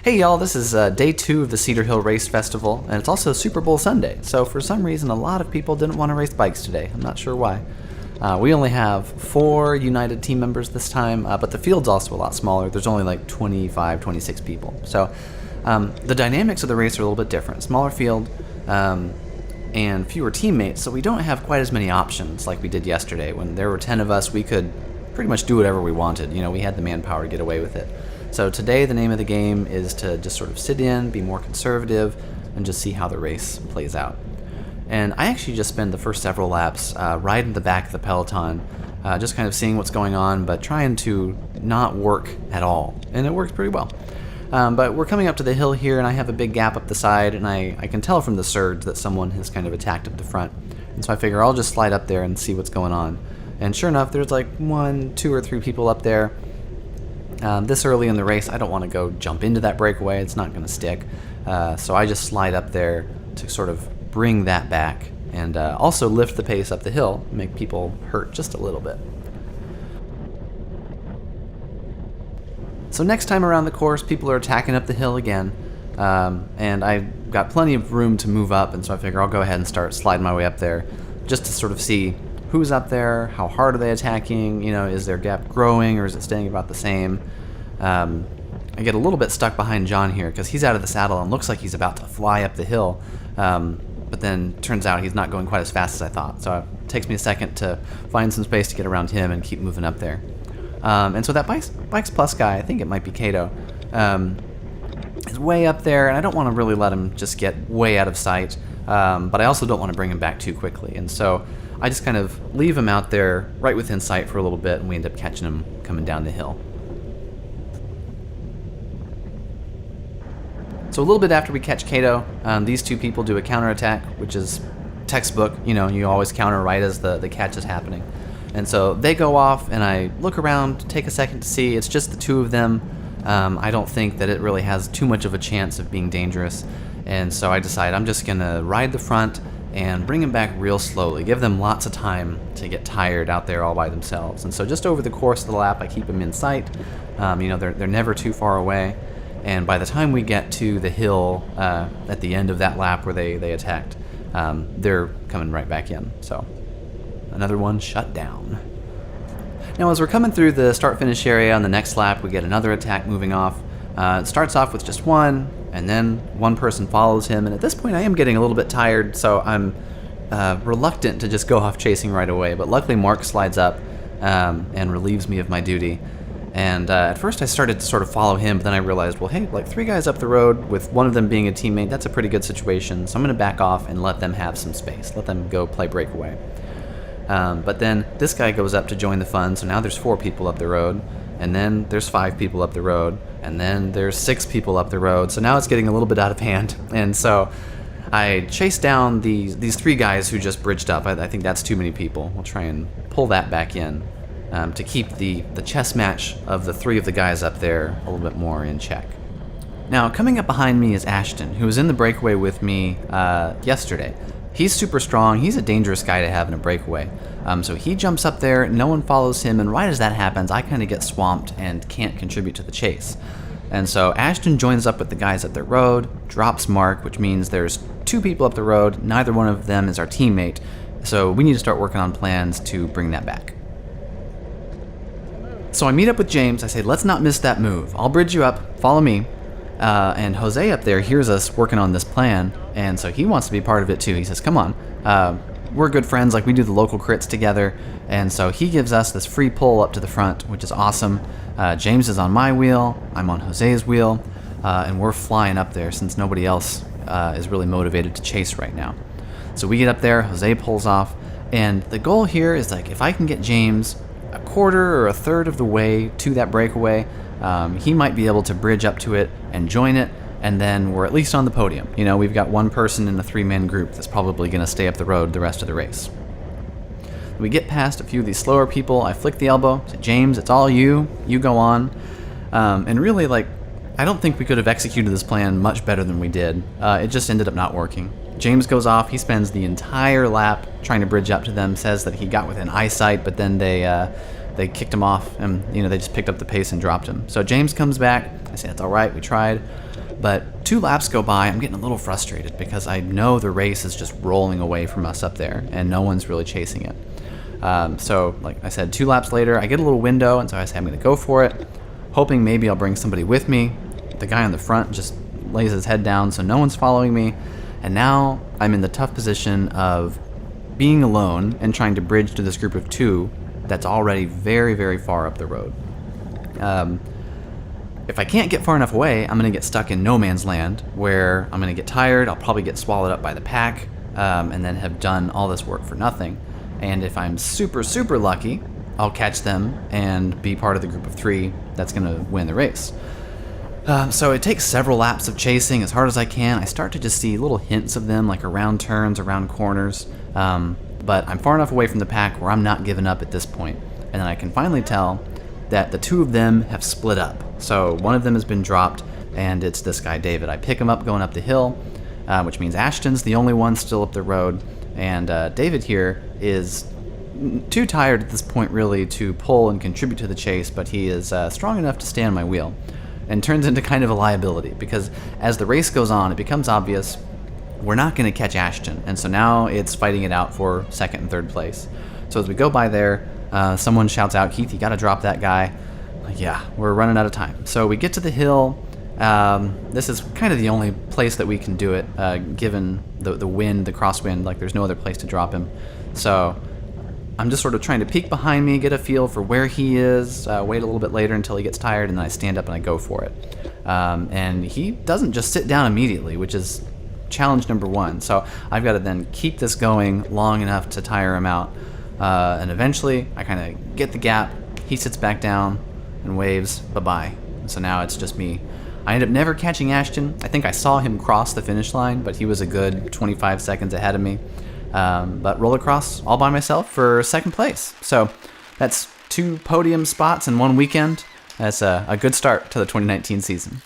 Hey y'all, this is day 2 of the Cedar Hill Race Festival, and it's also Super Bowl Sunday, so for some reason a lot of people didn't want to race bikes today. I'm not sure why. We only have 4 United team members this time, but the field's also a lot smaller. There's only like 25, 26 people. So the dynamics of the race are a little bit different. Smaller field and fewer teammates, so we don't have quite as many options like we did yesterday. When there were 10 of us, we could pretty much do whatever we wanted. You know, we had the manpower to get away with it. So today the name of the game is to just sort of sit in, be more conservative, and just see how the race plays out. And I actually just spend the first several laps right in the back of the peloton, just kind of seeing what's going on, but trying to not work at all. And it works pretty well. But we're coming up to the hill here, and I have a big gap up the side, and I can tell from the surge that someone has kind of attacked up the front. And so I figure I'll just slide up there and see what's going on. And sure enough, there's like 1, 2, or 3 people up there. This early in the race, I don't want to go jump into that breakaway. It's not going to stick. So I just slide up there to sort of bring that back and also lift the pace up the hill, make people hurt just a little bit. So next time around the course, people are attacking up the hill again, and I've got plenty of room to move up, and so I figure I'll go ahead and start sliding my way up there just to sort of see who's up there, how hard are they attacking, you know, is their gap growing or is it staying about the same? I get a little bit stuck behind John here because he's out of the saddle and looks like he's about to fly up the hill, but then turns out he's not going quite as fast as I thought, so it takes me a second to find some space to get around him and keep moving up there. And so that Bikes Plus guy, I think it might be Cato, is way up there, and I don't want to really let him just get way out of sight, but I also don't want to bring him back too quickly, and so I just kind of leave him out there right within sight for a little bit, and we end up catching him coming down the hill. So a little bit after we catch Cato, these 2 people do a counterattack, which is textbook. You know, you always counter right as the catch is happening. And so they go off, and I look around, take a second to see. It's just the 2 of them. I don't think that it really has too much of a chance of being dangerous. And so I decide I'm just going to ride the front and bring them back real slowly, give them lots of time to get tired out there all by themselves. And so just over the course of the lap, I keep them in sight. You know, they're never too far away. And by the time we get to the hill at the end of that lap where they attacked, they're coming right back in. So another one shut down. Now as we're coming through the start-finish area on the next lap, we get another attack moving off. It starts off with just 1, and then 1 person follows him, and at this point I am getting a little bit tired, so I'm reluctant to just go off chasing right away, but luckily Mark slides up and relieves me of my duty. And at first I started to sort of follow him, but then I realized, well, hey, like 3 guys up the road with 1 of them being a teammate, that's a pretty good situation, so I'm going to back off and let them have some space, let them go play breakaway. But then this guy goes up to join the fun, so now there's 4 people up the road, and then there's 5 people up the road, and then there's 6 people up the road, so now it's getting a little bit out of hand. And so I chase down these 3 guys who just bridged up. I think that's too many people. We'll try and pull that back in to keep the chess match of the 3 of the guys up there a little bit more in check. Now, coming up behind me is Ashton, who was in the breakaway with me yesterday. He's super strong. He's a dangerous guy to have in a breakaway. So he jumps up there, no one follows him, and right as that happens, I kind of get swamped and can't contribute to the chase. And so Ashton joins up with the guys up the road, drops Mark, which means there's 2 people up the road, neither one of them is our teammate, so we need to start working on plans to bring that back. So I meet up with James, I say, let's not miss that move. I'll bridge you up, follow me. And Jose up there hears us working on this plan, and so he wants to be part of it too. He says, come on, we're good friends, like we do the local crits together, and so he gives us this free pull up to the front, which is awesome. James is on my wheel, I'm on Jose's wheel, and we're flying up there since nobody else is really motivated to chase right now. So we get up there, Jose pulls off, and the goal here is like if I can get James a quarter or a third of the way to that breakaway, he might be able to bridge up to it and join it, and then we're at least on the podium. You know, we've got 1 person in a 3-man group that's probably going to stay up the road the rest of the race. We get past a few of these slower people, I flick the elbow, say, James, it's all you go on. And really, like, I don't think we could have executed this plan much better than we did. It just ended up not working. James goes off, he spends the entire lap trying to bridge up to them, says that he got within eyesight, but then they they kicked him off, and they just picked up the pace and dropped him. So James comes back. I say, it's all right, we tried. But 2 laps go by, I'm getting a little frustrated because I know the race is just rolling away from us up there, and no one's really chasing it. So, like I said, 2 laps later, I get a little window, and so I say I'm going to go for it, hoping maybe I'll bring somebody with me. The guy on the front just lays his head down, so no one's following me. And now I'm in the tough position of being alone and trying to bridge to this group of 2 that's already very, very far up the road. If I can't get far enough away, I'm going to get stuck in no man's land, where I'm going to get tired, I'll probably get swallowed up by the pack, and then have done all this work for nothing. And if I'm super, super lucky, I'll catch them and be part of the group of 3 that's going to win the race. So it takes several laps of chasing as hard as I can. I start to just see little hints of them, like around turns, around corners, but I'm far enough away from the pack where I'm not giving up at this point. And then I can finally tell that the 2 of them have split up. So one of them has been dropped, and it's this guy, David. I pick him up going up the hill, which means Ashton's the only one still up the road, and David here is too tired at this point, really, to pull and contribute to the chase, but he is strong enough to stay on my wheel, and turns into kind of a liability, because as the race goes on, it becomes obvious we're not going to catch Ashton, and so now it's fighting it out for 2nd and 3rd place. So as we go by there, someone shouts out, "Keith, you got to drop that guy." Like, yeah, we're running out of time. So we get to the hill. This is kind of the only place that we can do it, given the wind, the crosswind. Like, there's no other place to drop him. So I'm just sort of trying to peek behind me, get a feel for where he is, wait a little bit later until he gets tired, and then I stand up and I go for it. And he doesn't just sit down immediately, which is challenge number 1. So I've got to then keep this going long enough to tire him out. And eventually I kind of get the gap. He sits back down and waves bye-bye. So now it's just me. I end up never catching Ashton. I think I saw him cross the finish line, but he was a good 25 seconds ahead of me. But roll across all by myself for 2nd place. So that's 2 podium spots in one weekend. That's a good start to the 2019 season.